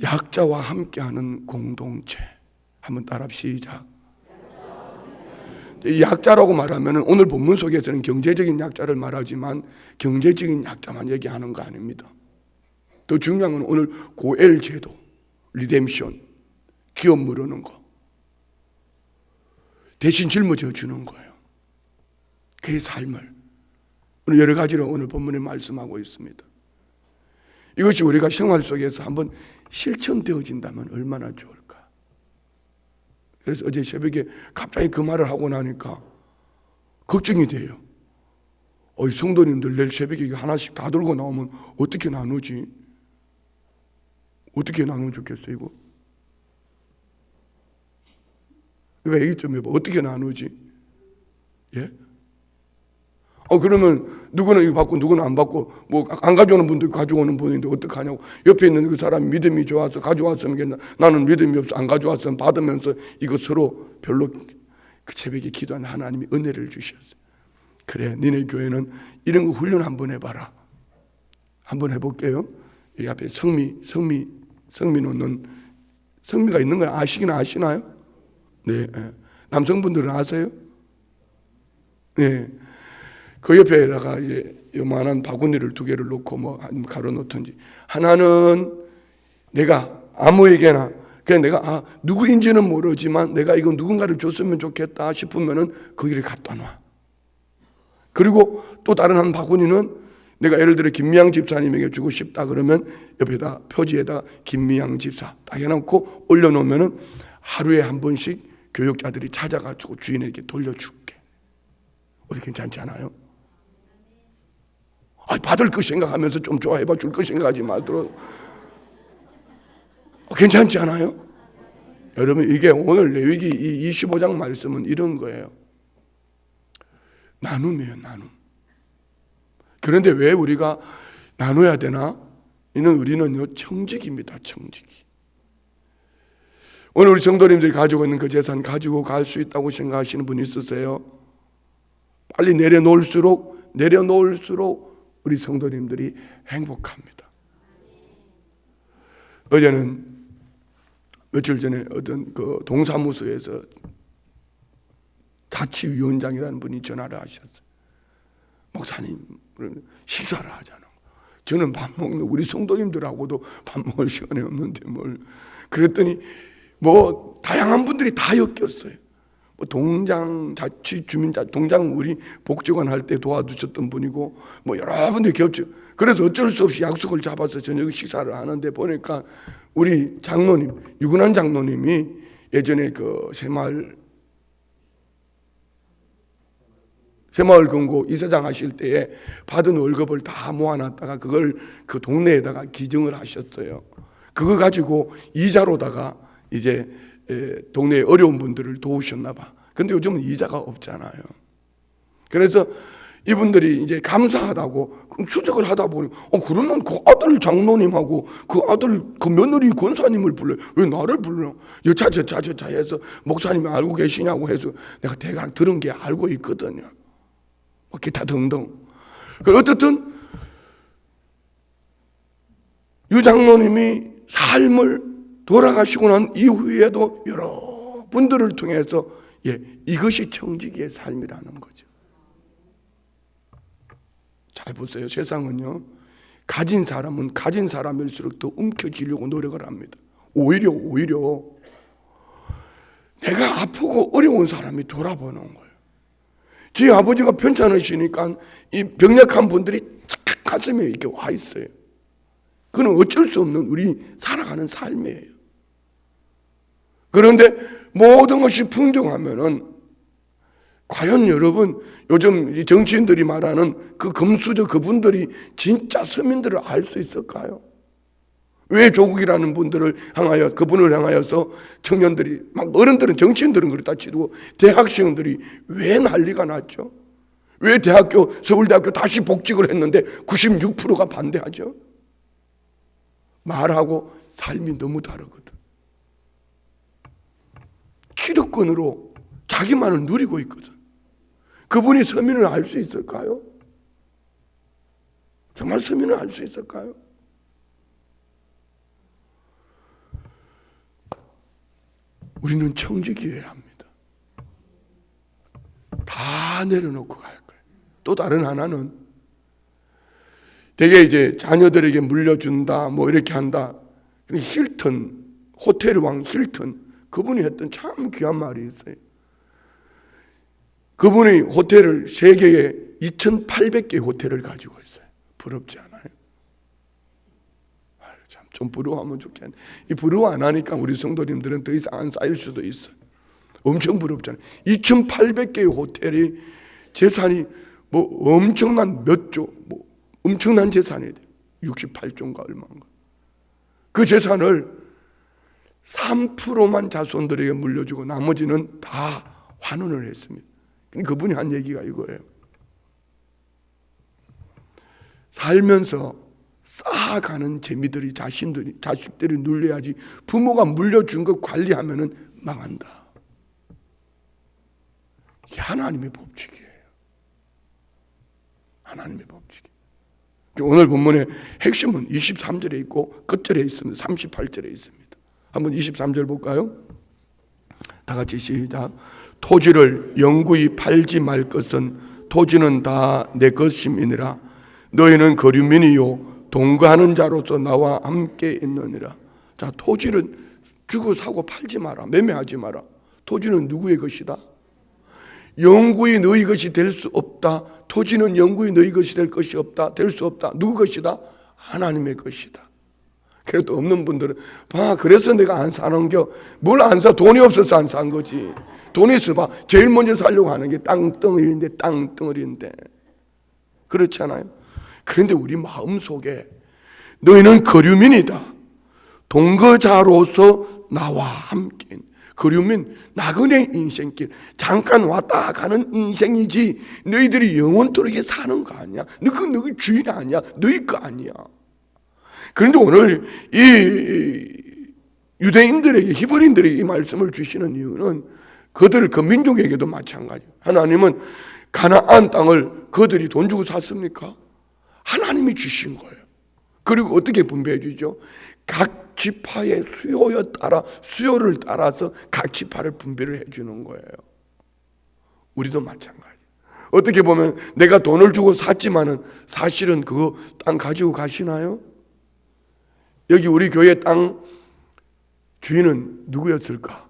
약자와 함께하는 공동체. 한번 따라 시작. 약자라고 말하면 오늘 본문 속에서는 경제적인 약자를 말하지만 경제적인 약자만 얘기하는 거 아닙니다. 더 중요한 건 오늘 고엘 제도, 리뎀션, 기업 물어는 거, 대신 짊어져 주는 거예요. 그의 삶을 오늘 여러 가지로 오늘 본문에 말씀하고 있습니다. 이것이 우리가 생활 속에서 한번 실천되어진다면 얼마나 좋을까. 그래서 어제 새벽에 갑자기 그 말을 하고 나니까 걱정이 돼요. 이 성도님들 내일 새벽에 이거 하나씩 다 들고 나오면 어떻게 나누지? 어떻게 나누면 좋겠어 이거? 내가 얘기 좀 해봐. 어떻게 나누지? 예? 그러면 누구는 이거 받고 누구는 안 받고 뭐 안 가져오는 분도 가져오는 분인데 어떡하냐고. 옆에 있는 그 사람이 믿음이 좋아서 가져왔으면 나는 믿음이 없어 안 가져왔으면 받으면서 이거 서로 별로 그 새벽에 기도한 하나님이 은혜를 주셨어요. 그래 니네 교회는 이런 거 훈련 한번 해봐라. 한번 해볼게요. 이 앞에 성미 놓는 성미가 있는 거야. 아시나요? 네. 남성분들은 아세요? 네. 그 옆에다가 이제 요만한 바구니를 2개를 놓고 뭐 가로 놓든지 하나는 내가 아무에게나 그냥 내가 누구인지는 모르지만 내가 이거 누군가를 줬으면 좋겠다 싶으면은 거기를 갖다 놔. 그리고 또 다른 한 바구니는 내가 예를 들어 김미양 집사님에게 주고 싶다 그러면 옆에다 표지에다 김미양 집사 딱 해놓고 올려놓으면은 하루에 한 번씩 교육자들이 찾아가지고 주인에게 돌려줄게. 우리 괜찮지 않아요? 받을 거 생각하면서 좀 좋아해봐. 줄 거 생각하지 말도록. 괜찮지 않아요? 여러분 이게 오늘 레위기 이 25장 말씀은 이런 거예요. 나눔이에요. 나눔. 그런데 왜 우리가 나눠야 되나? 이는 우리는요 청직입니다. 청직이. 오늘 우리 성도님들이 가지고 있는 그 재산 가지고 갈 수 있다고 생각하시는 분 있으세요? 빨리 내려놓을수록 우리 성도님들이 행복합니다. 어제는 며칠 전에 어떤 그 동사무소에서 자치위원장이라는 분이 전화를 하셨어요. 목사님, 식사를 하잖아. 저는 밥 먹는 우리 성도님들하고도 밥 먹을 시간이 없는데 뭘. 그랬더니 뭐 다양한 분들이 다 엮였어요. 동장 자치 주민자 동장 우리 복지관 할 때 도와주셨던 분이고 뭐 여러분들 겹쳐. 그래서 어쩔 수 없이 약속을 잡아서 저녁 식사를 하는데 보니까 우리 장로님 유근한 장로님이 예전에 그 새마을 금고 이사장 하실 때에 받은 월급을 다 모아놨다가 그걸 그 동네에다가 기증을 하셨어요. 그거 가지고 이자로다가 이제 동네에 어려운 분들을 도우셨나 봐. 근데 요즘은 이자가 없잖아요. 그래서 이분들이 이제 감사하다고 수적을 하다 보니 그러면 그 아들 장로님하고 그 아들 그 며느리 권사님을 불러요. 왜 나를 불러? 여차 해서 목사님이 알고 계시냐고 해서 내가 대강 들은 게 알고 있거든요. 기타 등등. 어쨌든 유 장로님이 삶을 돌아가시고 난 이후에도 여러 분들을 통해서 이것이 청지기의 삶이라는 거죠. 잘 보세요. 세상은요 가진 사람은 가진 사람일수록 더 움켜쥐려고 노력을 합니다. 오히려 내가 아프고 어려운 사람이 돌아보는 거예요. 제 아버지가 편찮으시니까 이 병약한 분들이 착 가슴에 이렇게 와 있어요. 그건 어쩔 수 없는 우리 살아가는 삶이에요. 그런데 모든 것이 풍족하면은 과연 여러분 요즘 정치인들이 말하는 그 금수저 그분들이 진짜 서민들을 알 수 있을까요? 왜 조국이라는 분들을 향하여 그분을 향하여서 청년들이 막 어른들은 정치인들은 그렇다 치고 대학생들이 왜 난리가 났죠? 왜 서울대학교 다시 복직을 했는데 96%가 반대하죠? 말하고 삶이 너무 다르거든. 기득권으로 자기만을 누리고 있거든. 그분이 서민을 알 수 있을까요? 정말 서민을 알 수 있을까요? 우리는 청지기여야 합니다. 다 내려놓고 갈 거예요. 또 다른 하나는 되게 이제 자녀들에게 물려준다 뭐 이렇게 한다. 힐튼, 호텔 왕 힐튼, 그분이 했던 참 귀한 말이 있어요. 그분이 호텔을 세계에 2,800개의 호텔을 가지고 있어요. 부럽지 않아요? 참 좀 부러워하면 좋겠는데 이 부러워 안 하니까 우리 성도님들은 더 이상 안 쌓일 수도 있어요. 엄청 부럽잖아요. 2,800개의 호텔이 재산이 뭐 엄청난 몇 조, 뭐 엄청난 재산이 돼요. 68조인가 얼마인가. 그 재산을 3%만 자손들에게 물려주고 나머지는 다 환원을 했습니다. 그분이 한 얘기가 이거예요. 살면서 쌓아가는 재미들이 자식들이 눌려야지 부모가 물려준 것 관리하면은 망한다. 이게 하나님의 법칙이에요. 하나님의 법칙. 오늘 본문의 핵심은 23절에 있고 끝절에 있습니다. 38절에 있습니다. 한번 23절 볼까요? 다 같이 시작. 토지를 영구히 팔지 말 것은 토지는 다 내 것임이니라. 너희는 거류민이요 동거하는 자로서 나와 함께 있느니라. 자, 토지를 주고 사고 팔지 마라. 매매하지 마라. 토지는 누구의 것이다? 영구히 너희 것이 될 수 없다. 토지는 영구히 너희 것이 될 것이 없다. 될 수 없다. 누구 것이다? 하나님의 것이다. 그래도 없는 분들은 봐, 그래서 내가 안 사는겨. 뭘 안 사? 돈이 없어서 안 산 거지. 돈이 있어 봐. 제일 먼저 살려고 하는 게 땅덩어리인데 그렇잖아요. 그런데 우리 마음속에 너희는 거류민이다. 동거자로서 나와 함께. 거류민, 나그네 인생길, 잠깐 왔다 가는 인생이지 너희들이 영원토록 사는 거 아니야. 너희 주인 아니야. 너희 거 아니야. 그런데 오늘 이 유대인들에게, 히브리인들에게 이 말씀을 주시는 이유는 그들 그 민족에게도 마찬가지예요. 하나님은 가나안 땅을 그들이 돈 주고 샀습니까? 하나님이 주신 거예요. 그리고 어떻게 분배해 주죠? 각 지파의 수요를 따라서 각 지파를 분배를 해 주는 거예요. 우리도 마찬가지. 어떻게 보면 내가 돈을 주고 샀지만은 사실은 그 땅 가지고 가시나요? 여기 우리 교회 땅 주인은 누구였을까?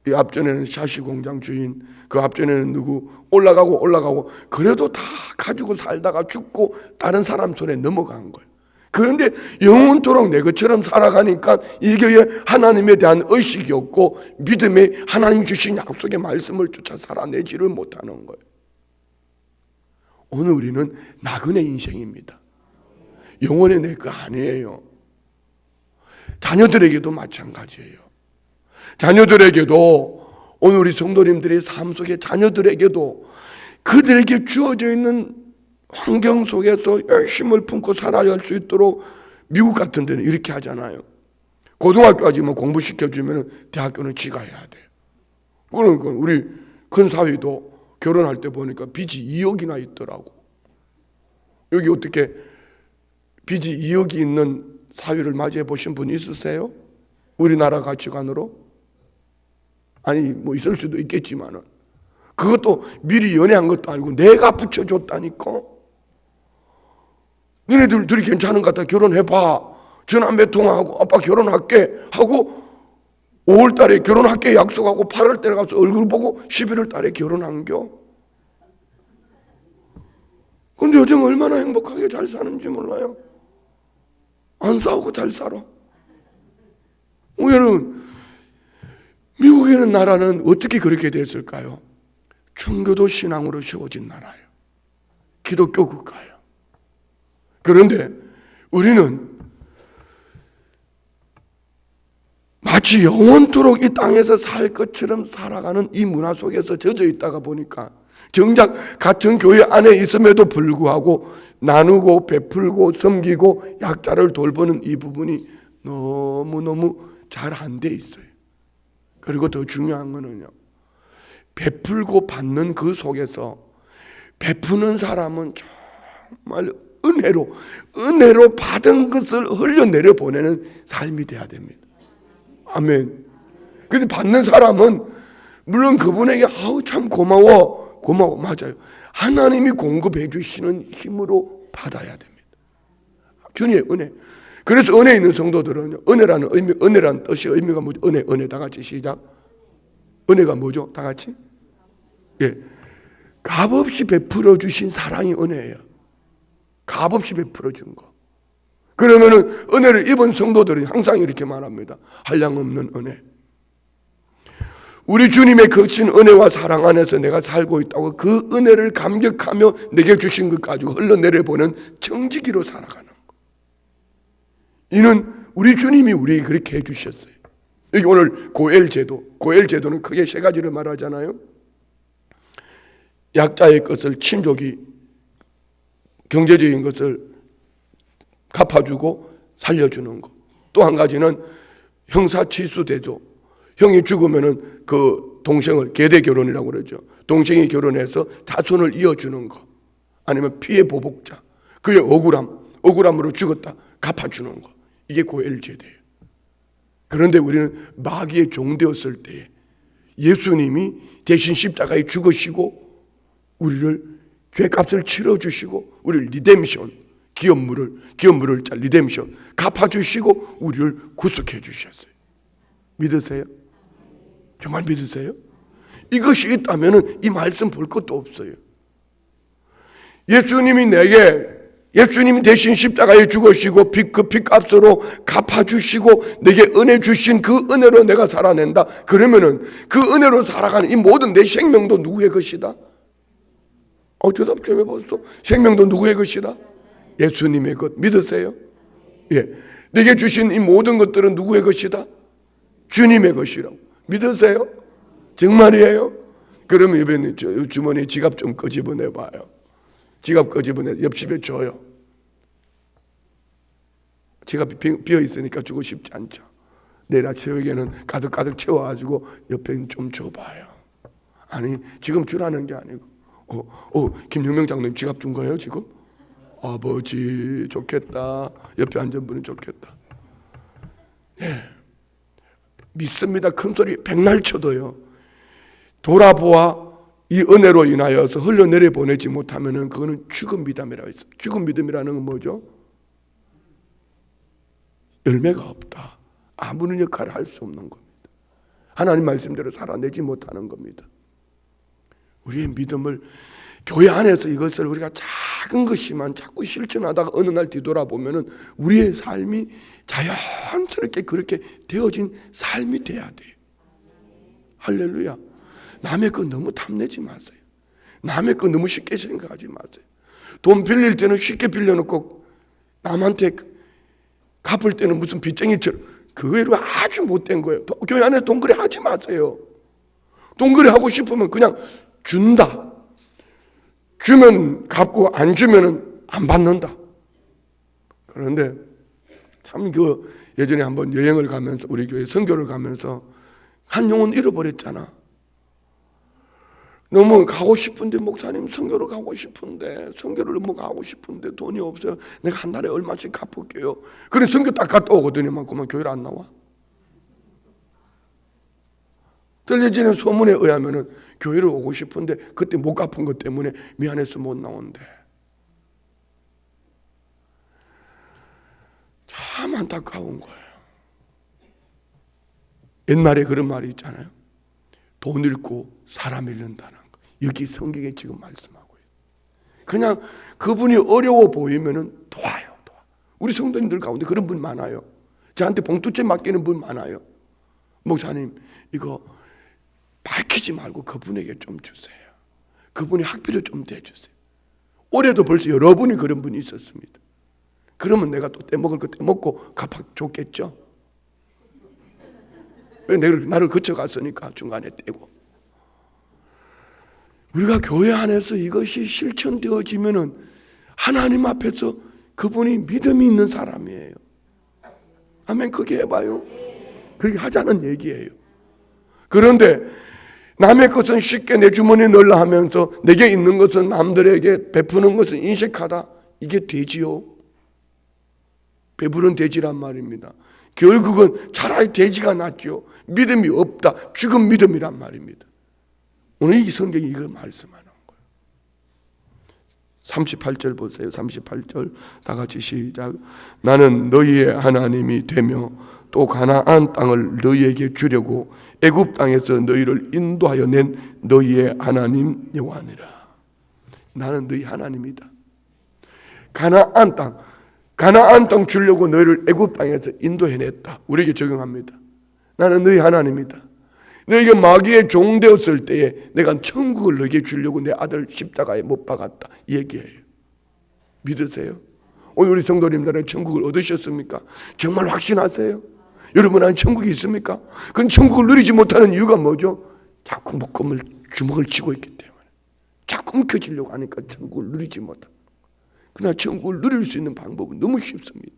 이 앞전에는 샤시 공장 주인, 그 앞전에는 누구 올라가고 그래도 다 가지고 살다가 죽고 다른 사람 손에 넘어간 거예요. 그런데 영원토록 내 것처럼 살아가니까 이 교회에 하나님에 대한 의식이 없고 믿음에 하나님 주신 약속의 말씀을 쫓아 살아내지를 못하는 거예요. 오늘 우리는 나그네 인생입니다. 영원히 내 거 아니에요. 자녀들에게도 마찬가지예요. 자녀들에게도 오늘 우리 성도님들의 삶 속에 자녀들에게도 그들에게 주어져 있는 환경 속에서 열심을 품고 살아갈 수 있도록 미국 같은 데는 이렇게 하잖아요. 고등학교까지만 공부시켜주면 대학교는 지가 해야 돼요. 그러니까 우리 큰 사위도 결혼할 때 보니까 빚이 2억이나 있더라고. 여기 어떻게 빚이 2억이 있는 사위를 맞이해 보신 분 있으세요? 우리나라 가치관으로? 아니 뭐 있을 수도 있겠지만은 그것도 미리 연애한 것도 아니고 내가 붙여줬다니까. 너네들 둘이 괜찮은 것 같아. 결혼해봐. 전화 몇 통화하고 아빠 결혼할게 하고 5월 달에 결혼할게 약속하고 8월 달에 가서 얼굴 보고 11월 달에 결혼한겨. 근데 요즘 얼마나 행복하게 잘 사는지 몰라요. 안 싸우고 잘 살아. 우리는 미국이라는 나라는 어떻게 그렇게 됐을까요? 청교도 신앙으로 세워진 나라예요. 기독교 국가예요. 그런데 우리는 마치 영원토록 이 땅에서 살 것처럼 살아가는 이 문화 속에서 젖어 있다가 보니까 정작 같은 교회 안에 있음에도 불구하고 나누고 베풀고 섬기고 약자를 돌보는 이 부분이 너무너무 잘 안 돼 있어요. 그리고 더 중요한 거는요, 베풀고 받는 그 속에서 베푸는 사람은 정말 은혜로 받은 것을 흘려내려 보내는 삶이 돼야 됩니다. 아멘. 근데 받는 사람은 물론 그분에게 아우 참 고마워 맞아요. 하나님이 공급해 주시는 힘으로 받아야 됩니다. 주님의 은혜. 그래서 은혜 있는 성도들은요, 은혜라는 의미, 은혜라는 뜻이 의미가 뭐죠? 은혜 다 같이 시작. 은혜가 뭐죠? 다 같이? 예, 값없이 베풀어 주신 사랑이 은혜예요. 값없이 베풀어 준 거. 그러면은 은혜를 입은 성도들은 항상 이렇게 말합니다. 한량없는 은혜. 우리 주님의 거친 은혜와 사랑 안에서 내가 살고 있다고 그 은혜를 감격하며 내게 주신 것 가지고 흘러내려보는 정직이로 살아가는 거. 이는 우리 주님이 우리에게 그렇게 해주셨어요. 여기 오늘 고엘제도는 크게 세 가지를 말하잖아요. 약자의 것을 친족이 경제적인 것을 갚아주고 살려주는 것. 또 한 가지는 형사치수제도. 형이 죽으면은 그 동생을 계대 결혼이라고 그러죠. 동생이 결혼해서 자손을 이어주는 것. 아니면 피해 보복자. 그의 억울함으로 죽었다 갚아주는 것. 이게 고엘제도예요. 그런데 우리는 마귀의 종되었을 때 예수님이 대신 십자가에 죽으시고 우리를 죄값을 치러주시고 우리를 리뎀션, 기업물을 리뎀션 갚아주시고 우리를 구속해 주셨어요. 믿으세요? 정말 믿으세요? 이것이 있다면 이 말씀 볼 것도 없어요. 예수님이 대신 십자가에 죽으시고 그 빚값으로 갚아주시고 내게 은혜 주신 그 은혜로 내가 살아낸다. 그러면은 그 은혜로 살아가는 이 모든 내 생명도 누구의 것이다? 대답 좀 해봤어. 생명도 누구의 것이다? 예수님의 것. 믿으세요? 예. 내게 주신 이 모든 것들은 누구의 것이다? 주님의 것이라고. 믿으세요? 정말이에요? 그러면 이번에 주머니에 지갑 좀 끄집어내봐요. 지갑 끄집어내 옆집에 줘요. 지갑이 비어있으니까 주고 싶지 않죠. 내일 아침에는 가득 채워가지고 옆에 좀 줘봐요. 아니 지금 주라는 게 아니고 김용명 장로님 지갑 준 거예요 지금? 아버지 좋겠다. 옆에 앉은 분은 좋겠다. 예. 믿습니다. 큰 소리 백날 쳐도요. 돌아보아 이 은혜로 인하여서 흘러내려 보내지 못하면은 그거는 죽은 믿음이라고 했어요. 죽은 믿음이라는 건 뭐죠? 열매가 없다. 아무런 역할을 할 수 없는 겁니다. 하나님 말씀대로 살아내지 못하는 겁니다. 우리의 믿음을 교회 안에서 이것을 우리가 작은 것이만 자꾸 실천하다가 어느 날 뒤돌아보면은 우리의 삶이 자연스럽게 그렇게 되어진 삶이 돼야 돼요. 할렐루야. 남의 거 너무 탐내지 마세요. 남의 거 너무 쉽게 생각하지 마세요. 돈 빌릴 때는 쉽게 빌려놓고 남한테 갚을 때는 무슨 빚쟁이처럼 그거로 아주 못된 거예요. 교회 안에 돈거래 하지 마세요. 돈거래 하고 싶으면 그냥 준다. 주면 갚고 안 주면은 안 받는다. 그런데 참 예전에 한번 여행을 가면서 우리 교회 선교를 가면서 한 영혼 잃어버렸잖아. 너무 가고 싶은데 목사님 선교를 가고 싶은데 선교를 너무 가고 싶은데 돈이 없어요. 내가 한 달에 얼마씩 갚을게요. 그래 선교 딱 갔다 오거든요. 그만 교회를 안 나와. 들려지는 소문에 의하면은 교회를 오고 싶은데 그때 못 갚은 것 때문에 미안해서 못 나온대. 참 안타까운 거예요. 옛말에 그런 말이 있잖아요. 돈 잃고 사람 잃는다는 거. 여기 성경에 지금 말씀하고 있어요. 그냥 그분이 어려워 보이면은 도와요. 우리 성도님들 가운데 그런 분 많아요. 저한테 봉투째 맡기는 분 많아요. 목사님 이거 밝히지 말고 그분에게 좀 주세요. 그분이 학비를 좀 대주세요. 올해도 벌써 여러분이 그런 분이 있었습니다. 그러면 내가 또 떼먹을 거 떼먹고 갚아줬겠죠. 나를 거쳐갔으니까 중간에 떼고. 우리가 교회 안에서 이것이 실천되어지면은 하나님 앞에서 그분이 믿음이 있는 사람이에요. 아멘. 그게 해봐요. 그게 하자는 얘기예요. 그런데 남의 것은 쉽게 내 주머니에 넣으려 하면서 내게 있는 것은 남들에게 베푸는 것은 인색하다. 이게 돼지요. 배부른 돼지란 말입니다. 결국은 차라리 돼지가 낫죠. 믿음이 없다. 죽은 믿음이란 말입니다. 오늘 이 성경이 이걸 말씀하는 거예요. 38절 보세요. 38절 다 같이 시작. 나는 너희의 하나님이 되며 또 가나안 땅을 너희에게 주려고 애굽 땅에서 너희를 인도하여 낸 너희의 하나님 여호와니라. 나는 너희 하나님이다. 가나안 땅 주려고 너희를 애굽 땅에서 인도해냈다. 우리에게 적용합니다. 나는 너희 하나님이다. 너희가 마귀의 종 되었을 때에 내가 천국을 너희에게 주려고 내 아들 십자가에 못 박았다. 이 얘기예요. 믿으세요? 오늘 우리 성도님들은 천국을 얻으셨습니까? 정말 확신하세요? 여러분 안에 천국이 있습니까? 그건 천국을 누리지 못하는 이유가 뭐죠? 자꾸 주먹을 쥐고 있기 때문에. 자꾸 움켜쥐려고 하니까 천국을 누리지 못하고. 그러나 천국을 누릴 수 있는 방법은 너무 쉽습니다.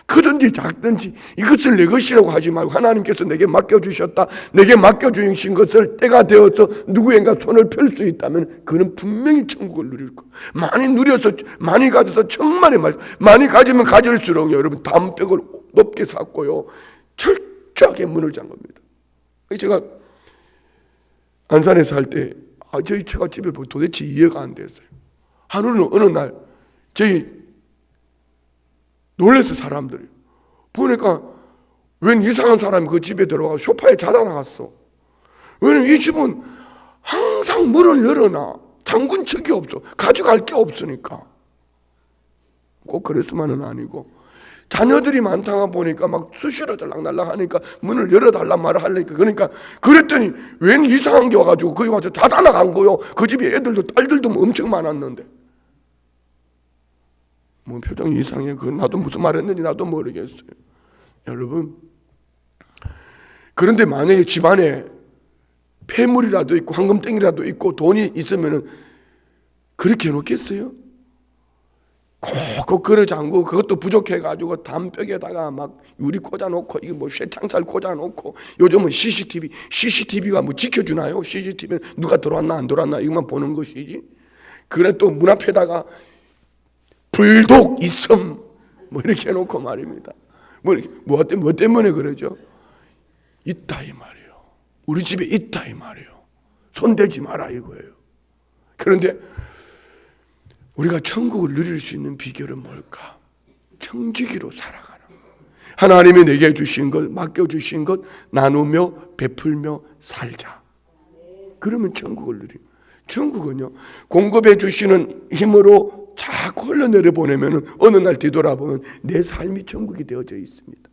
크든지 작든지 이것을 내 것이라고 하지 말고 하나님께서 내게 맡겨주셨다. 내게 맡겨주신 것을 때가 되어서 누구인가 손을 펼 수 있다면 그는 분명히 천국을 누릴 거예요. 많이 누려서 많이 가져서 정말의 말 많이 가지면 가질수록 여러분 담백을 높게 쌓고요. 철저하게 문을 잠깁니다. 제가 안산에 살 때 저희 처가 집에 보면 도대체 이해가 안 됐어요. 어느 날 저희 놀래서 사람들이 보니까 웬 이상한 사람이 그 집에 들어가 소파에 자다 나갔어. 왜냐면 이 집은 항상 문을 열어놔. 잠근 척이 없어. 가져갈 게 없으니까. 꼭 그랬으만은 아니고 자녀들이 많다가 보니까 막 수시로 들락날락 하니까 문을 열어달란 말을 하려니까 그러니까 그랬더니 웬 이상한 게 와가지고 거기 와서 다 나간 거요. 그 집에 애들도 딸들도 엄청 많았는데 뭐 표정이 이상해. 그 나도 무슨 말 했는지 나도 모르겠어요. 여러분 그런데 만약에 집안에 폐물이라도 있고 황금땡이라도 있고 돈이 있으면은 그렇게 해놓겠어요? 꼭 걸어 잠그고 그것도 부족해가지고 담벽에다가 막 유리 꽂아놓고 이게 뭐 쇠창살 꽂아놓고 요즘은 CCTV가 뭐 지켜주나요? CCTV는 누가 들어왔나 안 들어왔나 이것만 보는 것이지. 그래 또 문 앞에다가 불독 있음 뭐 이렇게 해놓고 말입니다. 뭐 때문에 그러죠? 있다 이 말이에요. 우리 집에 있다 이 말이에요. 손대지 마라 이거예요. 그런데 우리가 천국을 누릴 수 있는 비결은 뭘까? 청지기로 살아가는 것. 하나님이 내게 주신 것, 맡겨주신 것 나누며 베풀며 살자. 그러면 천국을 누리는. 천국은요 공급해 주시는 힘으로 자꾸 흘러내려 보내면 어느 날 뒤돌아보면 내 삶이 천국이 되어져 있습니다.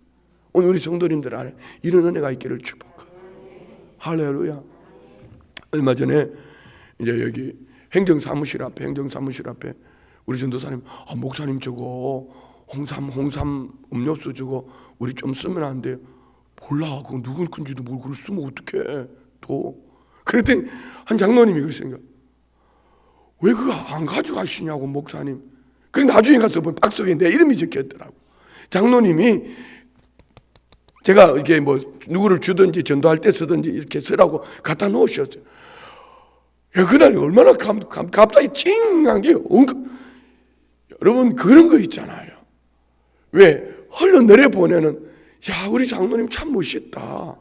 오늘 우리 성도님들 안에 이런 은혜가 있기를 축복합니다. 할렐루야. 얼마 전에 이제 여기 행정사무실 앞에 우리 전도사님 목사님 저거 홍삼 음료수 저거 우리 좀 쓰면 안 돼요? 몰라. 그거 누굴 건지도 모르고 그걸 쓰면 어떡해 또. 그랬더니 한 장로님이 그러시니까 왜 그거 안 가져가시냐고 목사님. 그 나중에 가서 보면 박스 위에 내 이름이 적혀있더라고. 장로님이 제가 이게 뭐 누구를 주든지 전도할 때 쓰든지 이렇게 쓰라고 갖다 놓으셨어요. 그날 얼마나 갑자기 찡한 게 여러분 그런 거 있잖아요. 왜 흘러내려 보내는 우리 장로님 참 멋있다.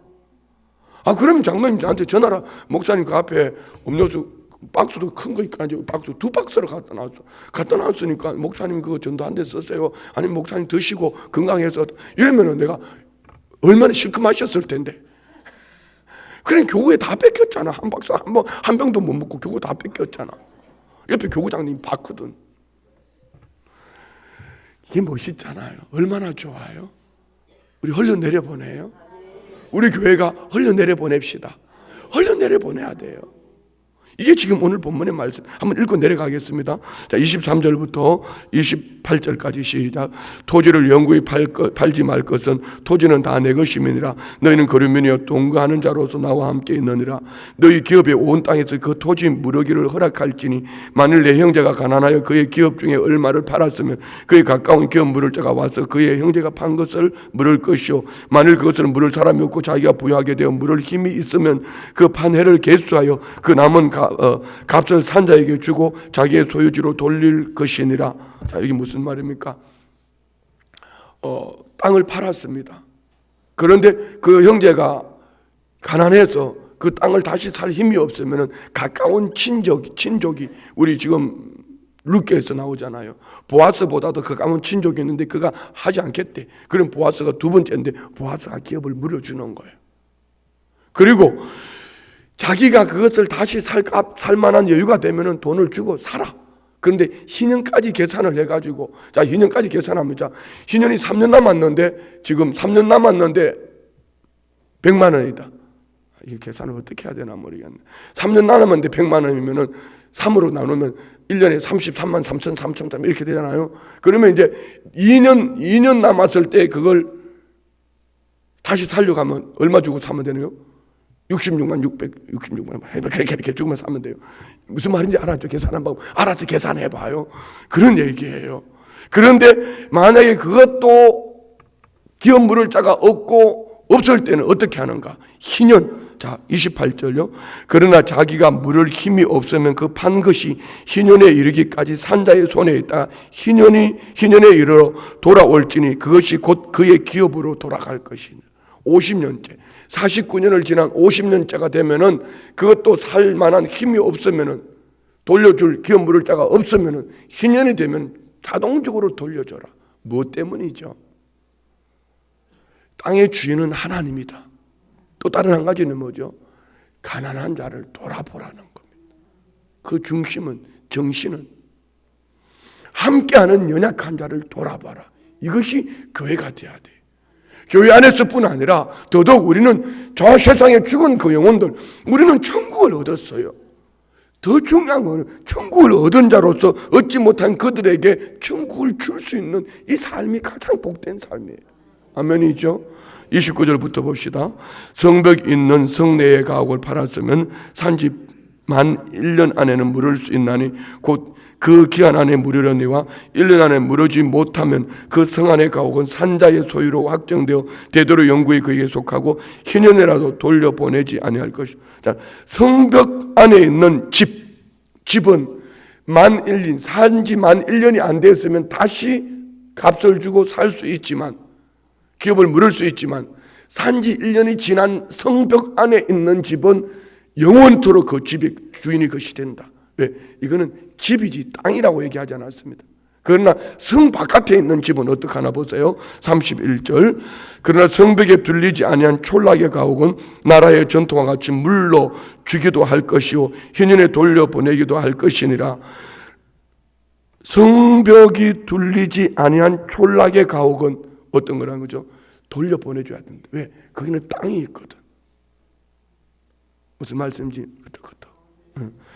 그러면 장로님 저한테 전화라. 목사님 그 앞에 음료수 박스도 큰 거 있고 박스 2박스를 갖다 놨으니까 목사님 그거 전도 한 대 쓰세요. 아니면 목사님 드시고 건강해서 이러면은 내가 얼마나 실컷하셨을 텐데. 그래 교구에 다 뺏겼잖아. 한 박스 한 병도 못 먹고 교구 다 뺏겼잖아. 옆에 교구장님 봤거든. 이게 멋있잖아요. 얼마나 좋아요. 우리 흘러내려 보내요. 우리 교회가 흘러내려 보냅시다. 흘러내려 보내야 돼요. 이게 지금 오늘 본문의 말씀. 한번 읽고 내려가겠습니다. 자, 23절부터 28절까지 시작. 토지를 영구히 팔지 말 것은 토지는 다 내 것임이니라. 너희는 거류민이여 동거하는 자로서 나와 함께 있느니라. 너희 기업의 온 땅에서 그 토지 무르기를 허락할지니 만일 내 형제가 가난하여 그의 기업 중에 얼마를 팔았으면 그의 가까운 기업 물을 자가 와서 그의 형제가 판 것을 물을 것이요 만일 그것을 물을 사람이 없고 자기가 부유하게 되어 물을 힘이 있으면 그 판 해를 계수하여 그 남은 값을 산자에게 주고 자기의 소유지로 돌릴 것이니라. 자, 이게 무슨 말입니까? 땅을 팔았습니다. 그런데 그 형제가 가난해서 그 땅을 다시 살 힘이 없으면 가까운 친족이 우리 지금 룻게에서 나오잖아요. 보아스보다도 가까운 친족이 있는데 그가 하지 않겠대. 그럼 보아스가 두 번째인데 보아스가 기업을 물어주는 거예요. 그리고 자기가 그것을 다시 살 만한 여유가 되면 돈을 주고 사라. 그런데 희년까지 계산을 해가지고, 자, 희년까지 계산하면, 자, 희년이 3년 남았는데, 지금 3년 남았는데 100만 원이다. 이 계산을 어떻게 해야 되나 모르겠네. 3년 남았는데 100만 원이면은 3으로 나누면 1년에 33만 3천, 3천, 3 이렇게 되잖아요. 그러면 이제 2년 남았을 때 그걸 다시 살려가면 얼마 주고 사면 되나요? 66만 666만 이렇게 주면 사면 돼요. 무슨 말인지 알았죠? 계산한 방법 알아서 계산해봐요. 그런 얘기예요. 그런데 만약에 그것도 기업 물을 자가 없을 때는 어떻게 하는가? 희년. 자, 28절요. 그러나 자기가 물을 힘이 없으면 그 판 것이 희년에 이르기까지 산자의 손에 있다가 희년에 이르러 돌아올지니 그것이 곧 그의 기업으로 돌아갈 것이니. 50년째 49년을 지난 50년째가 되면은 그것도 살 만한 힘이 없으면은 돌려줄 기업 물을 자가 없으면은 희년이 되면 자동적으로 돌려줘라. 무엇 때문이죠? 땅의 주인은 하나님이다. 또 다른 한 가지는 뭐죠? 가난한 자를 돌아보라는 겁니다. 그 중심은, 정신은 함께하는 연약한 자를 돌아봐라. 이것이 교회가 돼야 돼. 교회 안에서뿐 아니라 더더욱 우리는 저 세상에 죽은 그 영혼들, 우리는 천국을 얻었어요. 더 중요한 것은 천국을 얻은 자로서 얻지 못한 그들에게 천국을 줄 수 있는 이 삶이 가장 복된 삶이에요. 아멘이죠? 29절부터 봅시다. 성벽 있는 성내의 가옥을 팔았으면 산지 만 1년 안에는 물을 수 있나니 곧 그 기한 안에 물으려니와 1년 안에 물으지 못하면 그 성 안의 가옥은 산자의 소유로 확정되어 되도록 영구히 그에게 속하고 희년이라도 돌려보내지 아니할 것이다. 자, 성벽 안에 있는 집은 만 1년, 산지 만 1년이 안 됐으면 다시 값을 주고 살 수 있지만 기업을 물을 수 있지만 산지 1년이 지난 성벽 안에 있는 집은 영원토록 그 집의 주인이 것이 된다. 왜? 이거는 집이지 땅이라고 얘기하지 않았습니다. 그러나 성 바깥에 있는 집은 어떻게 하나 보세요. 31절. 그러나 성벽에 둘리지 아니한 촌락의 가옥은 나라의 전통과 같이 물로 주기도 할 것이요 희년에 돌려보내기도 할 것이니라. 성벽이 둘리지 아니한 촌락의 가옥은 어떤 거라는 거죠? 돌려보내줘야 된다. 왜? 거기는 땅이 있거든. 무슨 말씀인지 어떡하다.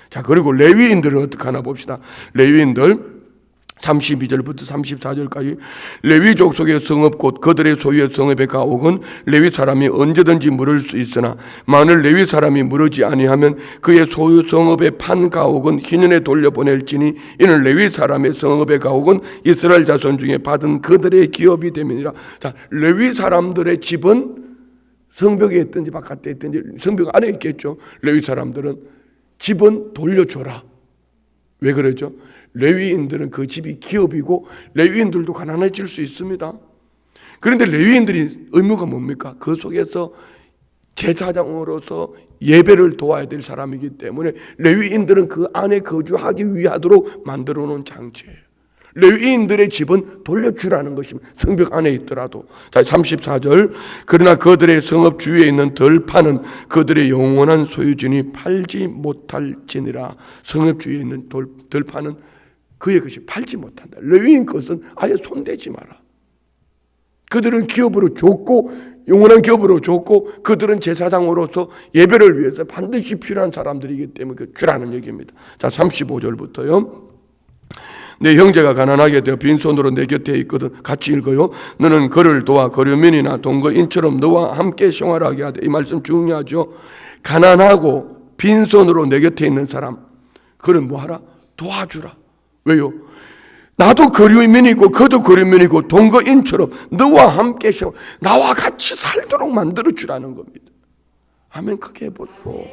자, 그리고 레위인들은 어떻게 하나 봅시다. 레위인들 32절부터 34절까지 레위 족속의 성읍 곧 그들의 소유의 성읍의 가옥은 레위 사람이 언제든지 물을 수 있으나 만일 레위 사람이 물으지 아니하면 그의 소유 성읍의 판 가옥은 희년에 돌려보낼지니 이는 레위 사람의 성읍의 가옥은 이스라엘 자손 중에 받은 그들의 기업이 됨이니라. 자, 레위 사람들의 집은 성벽에 있든지 바깥에 있든지 성벽 안에 있겠죠. 레위 사람들은 집은 돌려줘라. 왜 그러죠? 레위인들은 그 집이 기업이고 레위인들도 가난해질 수 있습니다. 그런데 레위인들이 의무가 뭡니까? 그 속에서 제사장으로서 예배를 도와야 될 사람이기 때문에 레위인들은 그 안에 거주하기 위하도록 만들어 놓은 장치예요. 레위인들의 집은 돌려주라는 것입니다. 성벽 안에 있더라도. 자, 34절. 그러나 그들의 성읍 주위에 있는 덜판은 그들의 영원한 소유진이 팔지 못할지니라. 성읍 주위에 있는 덜판은 그의 것이 팔지 못한다. 레위인 것은 아예 손대지 마라. 그들은 기업으로 줬고 영원한 기업으로 줬고 그들은 제사장으로서 예배를 위해서 반드시 필요한 사람들이기 때문에 주라는 얘기입니다. 자, 35절부터요. 내 형제가 가난하게 되어 빈손으로 내 곁에 있거든. 같이 읽어요. 너는 그를 도와 거류민이나 동거인처럼 너와 함께 생활하게 하되. 이 말씀 중요하죠. 가난하고 빈손으로 내 곁에 있는 사람, 그를 뭐하라? 도와주라. 왜요? 나도 거류민이고 그도 거류민이고 동거인처럼 너와 함께 생활, 나와 같이 살도록 만들어주라는 겁니다. 아멘. 크게 해보소.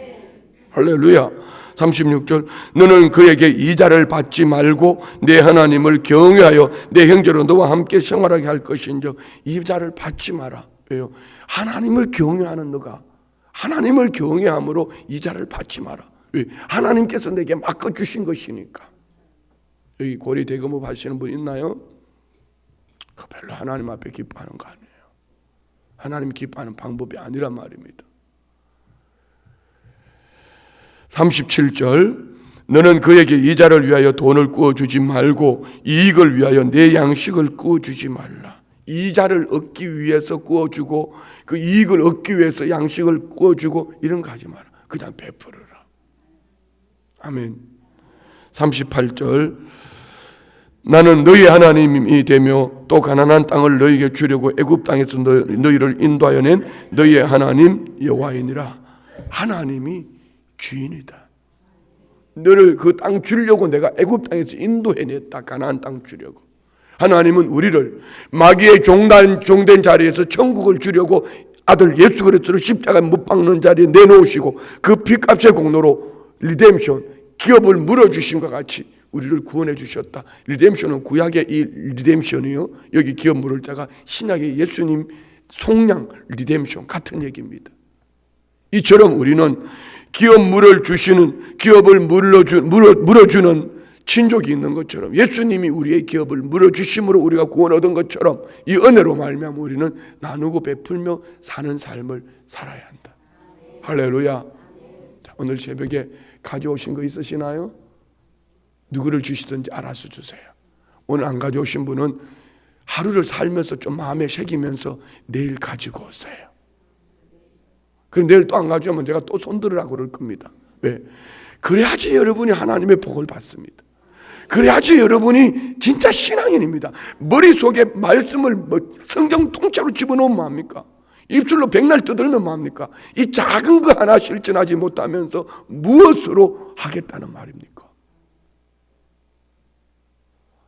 할렐루야. 36절. 너는 그에게 이자를 받지 말고 내 하나님을 경외하여 내 형제로 너와 함께 생활하게 할 것인즉 이자를 받지 마라. 왜요? 하나님을 경외하는 너가 하나님을 경외함으로 이자를 받지 마라. 왜? 하나님께서 내게 맡겨주신 것이니까. 여기 고리 대금업 하시는 분 있나요? 별로 하나님 앞에 기뻐하는 거 아니에요. 하나님 기뻐하는 방법이 아니란 말입니다. 37절 너는 그에게 이자를 위하여 돈을 구워주지 말고 이익을 위하여 내 양식을 구워주지 말라. 이자를 얻기 위해서 구워주고 그 이익을 얻기 위해서 양식을 구워주고 이런 거 하지 마라. 그냥 베풀어라. 아멘. 38절 나는 너희 하나님이 되며 또 가나안 땅을 너희에게 주려고 애굽 땅에서 너희를 인도하여 낸 너희의 하나님 여호와이니라. 하나님이 주인이다. 너를 그 땅 주려고 내가 애굽 땅에서 인도해냈다. 가나안 땅 주려고. 하나님은 우리를 마귀의 종된 자리에서 천국을 주려고 아들 예수 그리스도를 십자가에 못 박는 자리에 내놓으시고 그 피값의 공로로 리뎀션, 기업을 물어주심과 같이 우리를 구원해 주셨다. 리뎀션은 구약의 이 리뎀션이요. 여기 기업 물을 자가 신약의 예수님 속량 리뎀션 같은 얘기입니다. 이처럼 우리는 기업 물을 주시는 기업을 물어주는 친족이 있는 것처럼 예수님이 우리의 기업을 물어주심으로 우리가 구원 얻은 것처럼 이 은혜로 말미암아 우리는 나누고 베풀며 사는 삶을 살아야 한다. 할렐루야. 자, 오늘 새벽에 가져오신 거 있으시나요? 누구를 주시든지 알아서 주세요. 오늘 안 가져오신 분은 하루를 살면서 좀 마음에 새기면서 내일 가지고 오세요. 그럼 내일 또 안 가져오면 제가 또 손들으라고 그럴 겁니다. 왜? 그래야지 여러분이 하나님의 복을 받습니다. 그래야지 여러분이 진짜 신앙인입니다. 머릿속에 말씀을 성경 통째로 집어넣으면 뭐합니까? 입술로 백날 떠들면 뭐합니까? 이 작은 거 하나 실천하지 못하면서 무엇으로 하겠다는 말입니까?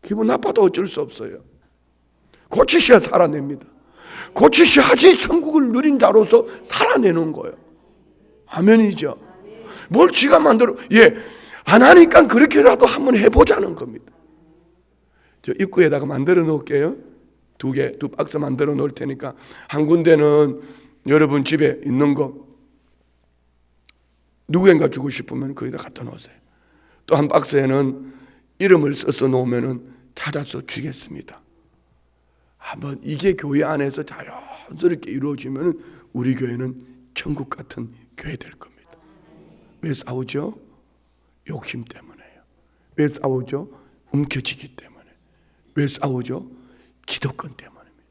기분 나빠도 어쩔 수 없어요. 고치셔야 살아냅니다. 고치셔야지 천국을 누린 자로서 살아내는 거예요. 아멘이죠. 뭘 지가 만들어? 예, 안 하니까 그렇게라도 한번 해보자는 겁니다. 저 입구에다가 만들어 놓을게요. 두 박스 만들어 놓을 테니까 한 군데는 여러분 집에 있는 거 누구인가 주고 싶으면 거기다 갖다 놓으세요. 또 한 박스에는 이름을 써서 놓으면 찾아서 주겠습니다. 한번 이게 교회 안에서 자연스럽게 이루어지면 우리 교회는 천국 같은 교회 될 겁니다. 왜 싸우죠? 욕심 때문에요. 왜 싸우죠? 움켜쥐기 때문에. 왜 싸우죠? 기득권 때문입니다.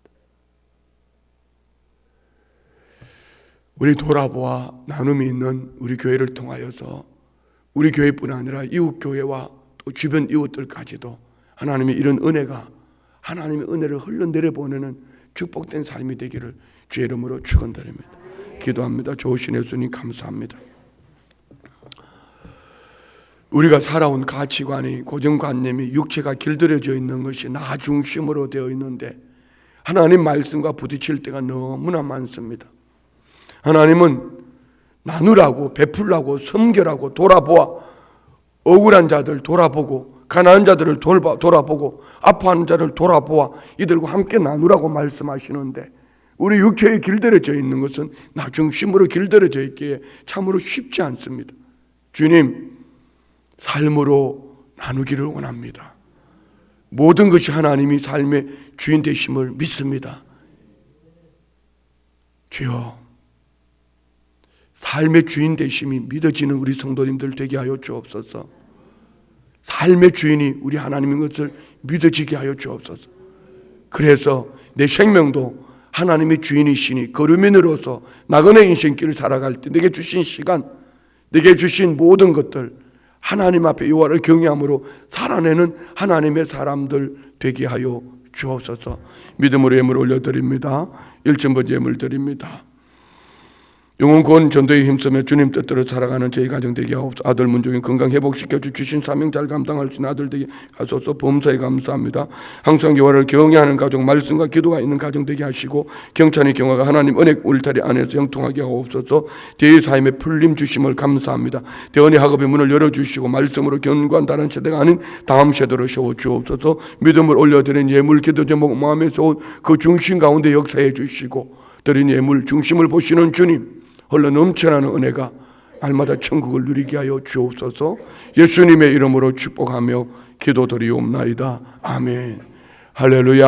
우리 돌아보아 나눔이 있는 우리 교회를 통하여서 우리 교회뿐 아니라 이웃 교회와 또 주변 이웃들까지도 하나님의 이런 은혜가 하나님의 은혜를 흘러내려 보내는 축복된 삶이 되기를 주의 이름으로 축원드립니다. 기도합니다. 좋으신 예수님 감사합니다. 우리가 살아온 가치관이 고정관념이 육체가 길들여져 있는 것이 나 중심으로 되어 있는데 하나님 말씀과 부딪힐 때가 너무나 많습니다. 하나님은 나누라고 베풀라고 섬겨라고 돌아보아 억울한 자들 돌아보고 가난한 자들을 돌아보고 아파하는 자를 돌아보아 이들과 함께 나누라고 말씀하시는데 우리 육체에 길들여져 있는 것은 나 중심으로 길들여져 있기에 참으로 쉽지 않습니다. 주님, 삶으로 나누기를 원합니다. 모든 것이 하나님이 삶의 주인 되심을 믿습니다. 주여, 삶의 주인 되심이 믿어지는 우리 성도님들 되게 하여 주옵소서. 삶의 주인이 우리 하나님인 것을 믿어지게 하여 주옵소서. 그래서 내 생명도 하나님의 주인이시니 거루민으로서 나그네 인생길을 살아갈 때 내게 주신 시간, 내게 주신 모든 것들 하나님 앞에 여호와를 경외함으로 살아내는 하나님의 사람들 되게 하여 주옵소서. 믿음으로 예물 올려드립니다. 1천번 예물 드립니다. 영혼 구원 전도에 힘쓰며 주님 뜻대로 살아가는 저희 가정 되게 하옵소서. 아들 문종인 건강 회복시켜 주신 사명 잘 감당할 수 있는 아들 되게 하소서. 범사에 감사합니다. 항상 여호와를 경외하는 가정, 말씀과 기도가 있는 가정 되게 하시고 경찬이 경화가 하나님 은혜 울타리 안에서 형통하게 하옵소서. 대의 삶의 풀림 주심을 감사합니다. 대언의 학업의 문을 열어주시고 말씀으로 견고한 다른 세대가 아닌 다음 세대로 세워주옵소서. 믿음을 올려드린 예물 기도 제목 마음에서 온 그 중심 가운데 역사해 주시고 드린 예물 중심을 보시는 주님, 흘러 넘쳐나는 은혜가 날마다 천국을 누리게 하여 주옵소서. 예수님의 이름으로 축복하며 기도드리옵나이다. 아멘. 할렐루야.